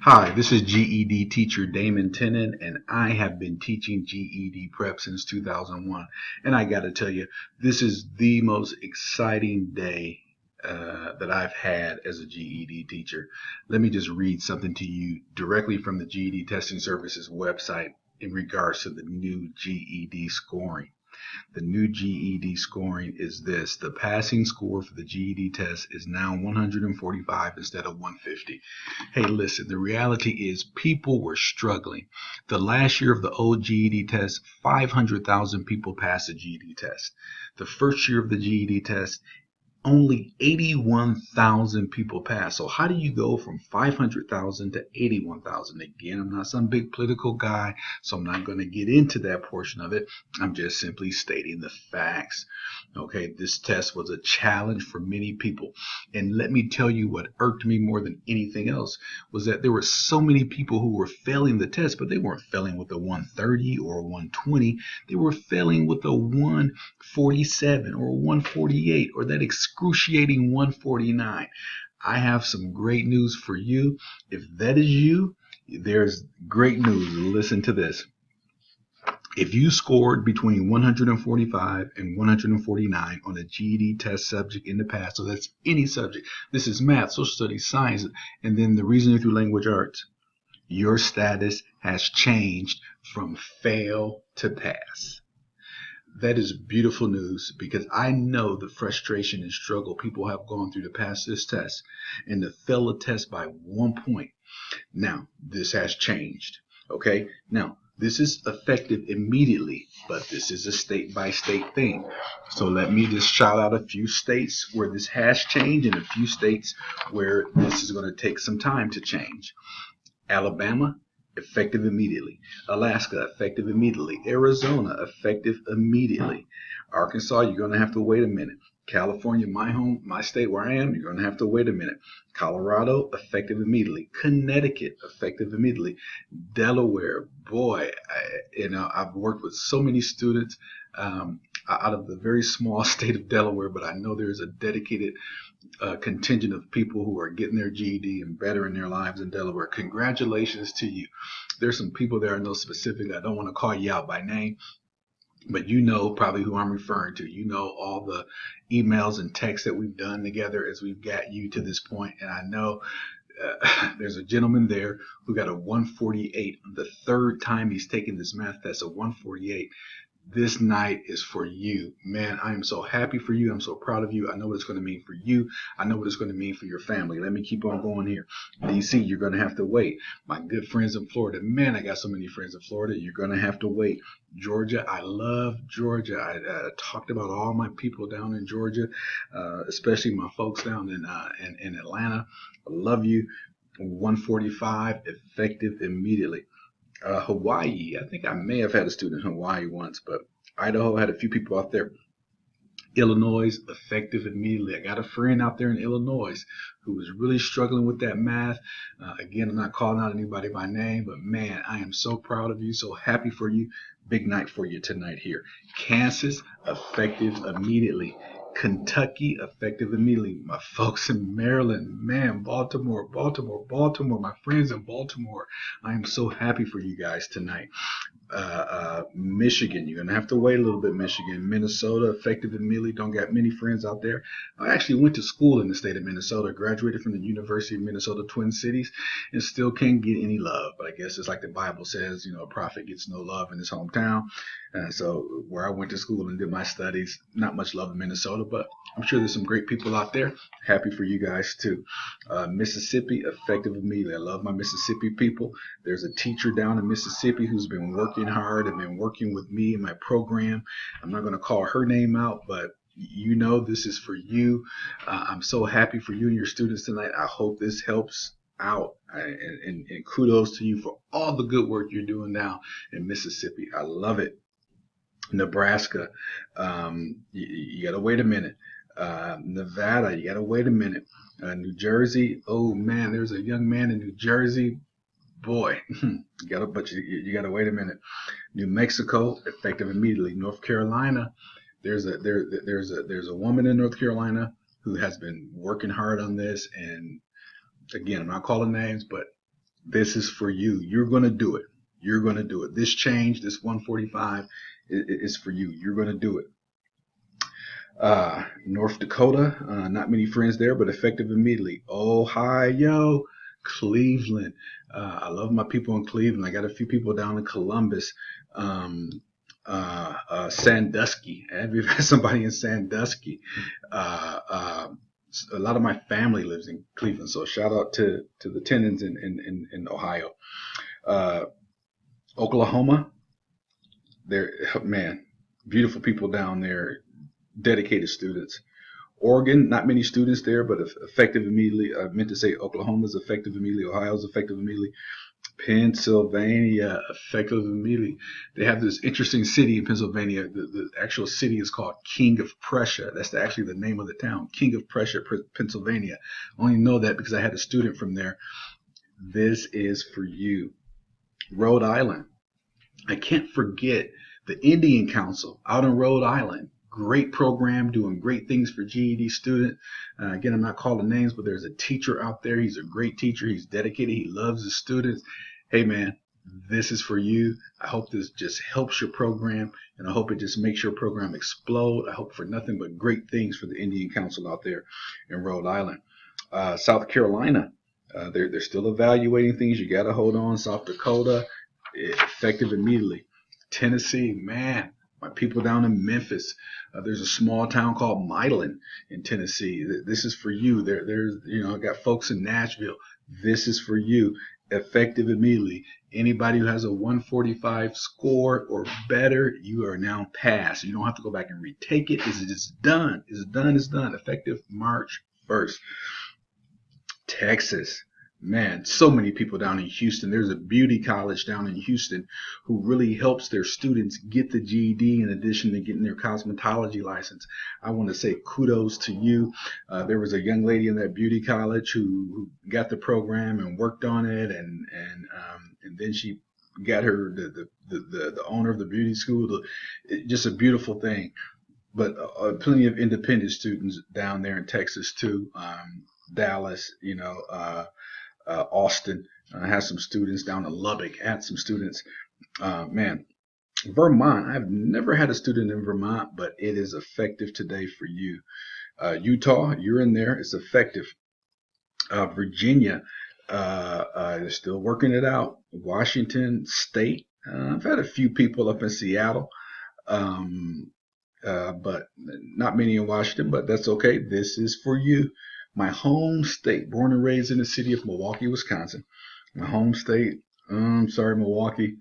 Hi, this is GED teacher Damon Tennant, and I have been teaching GED prep since 2001. And I got to tell you, this is the most exciting day that I've had as a GED teacher. Let me just read something to you directly from the GED Testing Services website in regards to the new GED scoring. The new GED scoring is this. The passing score for the GED test is now 145 instead of 150. Hey, listen, the reality is people were struggling. The last year of the old GED test, 500,000 people passed the GED test. The first year of the GED test, only 81,000 people passed. So how do you go from 500,000 to 81,000? Again, I'm not some big political guy, so I'm not going to get into that portion of it. I'm just simply stating the facts. Okay, this test was a challenge for many people. And let me tell you what irked me more than anything else was that there were so many people who were failing the test, but they weren't failing with a 130 or a 120. They were failing with a 147 or a 148 or that excruciating 149. I have some great news for you. If that is you, there's great news. Listen to this. If you scored between 145 and 149 on a GED test subject in the past, so that's any subject, this is math, social studies, science, and then the reasoning through language arts, your status has changed from fail to pass. That is beautiful news because I know the frustration and struggle people have gone through to pass this test and to fail a test by 1 point. Now, this has changed. Okay? Now, this is effective immediately, but this is a state-by-state thing. So let me just shout out a few states where this has changed and a few states where this is going to take some time to change. Alabama, effective immediately. Alaska, effective immediately. Arizona, effective immediately. Arkansas, you're going to have to wait a minute. California, my state where I am, you're going to have to wait a minute. Colorado, effective immediately. Connecticut, effective immediately. Delaware, boy, I've worked with so many students out of the very small state of Delaware, but I know there's a dedicated contingent of people who are getting their GED and bettering their lives in Delaware. Congratulations to you. There's some people there I know specifically. I don't want to call you out by name, but you know probably who I'm referring to. You know all the emails and texts that we've done together as we've got you to this point. And I know there's a gentleman there who got a 148 the third time he's taken this math test, a 148. This night is for you. Man, I am so happy for you. I'm so proud of you. I know what it's going to mean for you. I know what it's going to mean for your family. Let me keep on going here. DC, you're going to have to wait. My good friends in Florida. Man, I got so many friends in Florida. You're going to have to wait. Georgia, I love Georgia. I talked about all my people down in Georgia, especially my folks down in Atlanta. I love you. 145, effective immediately. Hawaii, I think I may have had a student in Hawaii once, but Idaho had a few people out there. Illinois, effective immediately. I got a friend out there in Illinois who was really struggling with that math. Again, I'm not calling out anybody by name, but man, I am so proud of you, so happy for you. Big night for you tonight here. Kansas, effective immediately. Kentucky, effective immediately. My folks in Maryland, man, Baltimore, my friends in Baltimore. I am so happy for you guys tonight. Michigan, you're going to have to wait a little bit, Michigan. Minnesota, effective immediately. Don't got many friends out there. I actually went to school in the state of Minnesota, graduated from the University of Minnesota Twin Cities, and still can't get any love. But I guess it's like the Bible says, a prophet gets no love in his hometown. So where I went to school and did my studies, not much love in Minnesota, but I'm sure there's some great people out there. Happy for you guys too. Mississippi, effective immediately. I love my Mississippi people. There's a teacher down in Mississippi who's been working hard and been working with me in my program. I'm not going to call her name out, but this is for you. I'm so happy for you and your students tonight. I hope this helps out. And kudos to you for all the good work you're doing now in Mississippi. I love it. Nebraska, you got to wait a minute. Nevada, you got to wait a minute. New Jersey, oh man, there's a young man in New Jersey. Boy, you got to wait a minute. New Mexico, effective immediately. North Carolina, there's a woman in North Carolina who has been working hard on this, and again, I'm not calling names, but This is for you. You're going to do it. You're going to do it. This change, this 145 is for you. You're going to do it. North Dakota, not many friends there, but effective immediately. Ohio, Cleveland. I love my people in Cleveland. I got a few people down in Columbus. Sandusky. I've had somebody in Sandusky. A lot of my family lives in Cleveland, so shout out to the tenants in Ohio. Oklahoma, there, man, beautiful people down there, dedicated students. Oregon, not many students there, but effective immediately. I meant to say Oklahoma's effective immediately. Ohio's effective immediately. Pennsylvania, effective immediately. They have this interesting city in Pennsylvania. The actual city is called King of Prussia. That's actually the name of the town, King of Prussia, Pennsylvania. I only know that because I had a student from there. This is for you. Rhode Island. I can't forget the Indian Council out in Rhode Island. Great program, doing great things for GED students. Again, I'm not calling names, but there's a teacher out there. He's a great teacher. He's dedicated. He loves his students. Hey, man, this is for you. I hope this just helps your program, and I hope it just makes your program explode. I hope for nothing but great things for the Indian Council out there in Rhode Island. South Carolina, they're still evaluating things. You got to hold on. South Dakota, effective immediately. Tennessee, man. My people down in Memphis, there's a small town called Milan in Tennessee. This is for you. There's, I got folks in Nashville. This is for you. Effective immediately. Anybody who has a 145 score or better, you are now passed. You don't have to go back and retake it. It's done. It's done. It's done. Effective March 1st. Texas. Man, so many people down in Houston. There's a beauty college down in Houston who really helps their students get the GED in addition to getting their cosmetology license. I want to say kudos to you. There was a young lady in that beauty college who got the program and worked on it, and then she got her the owner of the beauty school. Just a beautiful thing. But plenty of independent students down there in Texas too. Dallas, Austin. I have some students down in Lubbock. I had some students. Man, Vermont. I've never had a student in Vermont, but it is effective today for you. Utah, you're in there. It's effective. Virginia, they're still working it out. Washington State. I've had a few people up in Seattle, but not many in Washington, but that's okay. This is for you. My home state, born and raised in the city of Milwaukee, Wisconsin. My home state. I'm sorry, Milwaukee.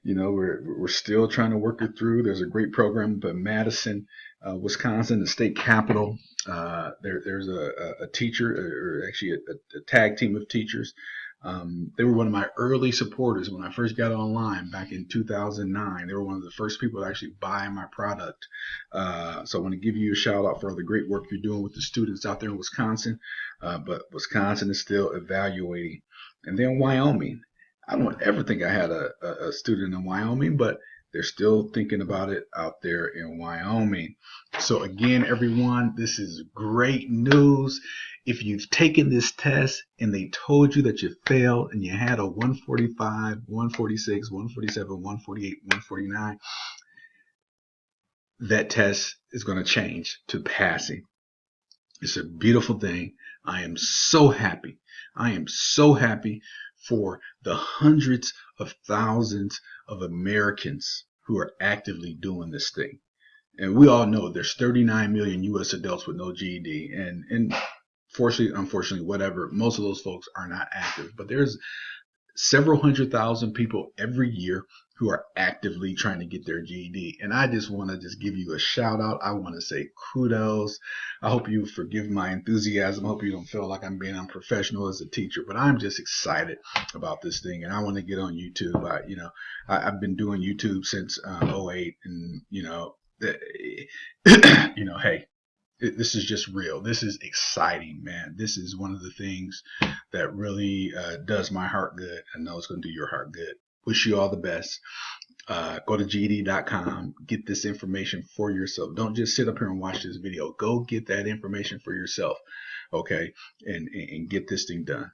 We're still trying to work it through. There's a great program up in Madison, Wisconsin, the state capital. There's a teacher, or actually a tag team of teachers. They were one of my early supporters when I first got online back in 2009. They were one of the first people to actually buy my product. So I want to give you a shout out for all the great work you're doing with the students out there in Wisconsin. But Wisconsin is still evaluating. And then Wyoming. I don't ever think I had a student in Wyoming, but they're still thinking about it out there in Wyoming. So again, everyone, this is great news. If you've taken this test and they told you that you failed and you had a 145, 146, 147, 148, 149, that test is going to change to passing. It's a beautiful thing. I am so happy. I am so happy for the hundreds of thousands of Americans who are actively doing this thing. And we all know there's 39 million U.S. adults with no GED. And unfortunately, whatever, most of those folks are not active. But there's several 100,000 people every year who are actively trying to get their GED. And I just want to give you a shout out. I want to say kudos. I hope you forgive my enthusiasm. I hope you don't feel like I'm being unprofessional as a teacher, but I'm just excited about this thing. And I want to get on YouTube. I've been doing YouTube since 08, and hey, this is just real. This is exciting, man. This is one of the things that really does my heart good. I know it's going to do your heart good. Wish you all the best. Go to GED.com. Get this information for yourself. Don't just sit up here and watch this video. Go get that information for yourself, okay? And get this thing done.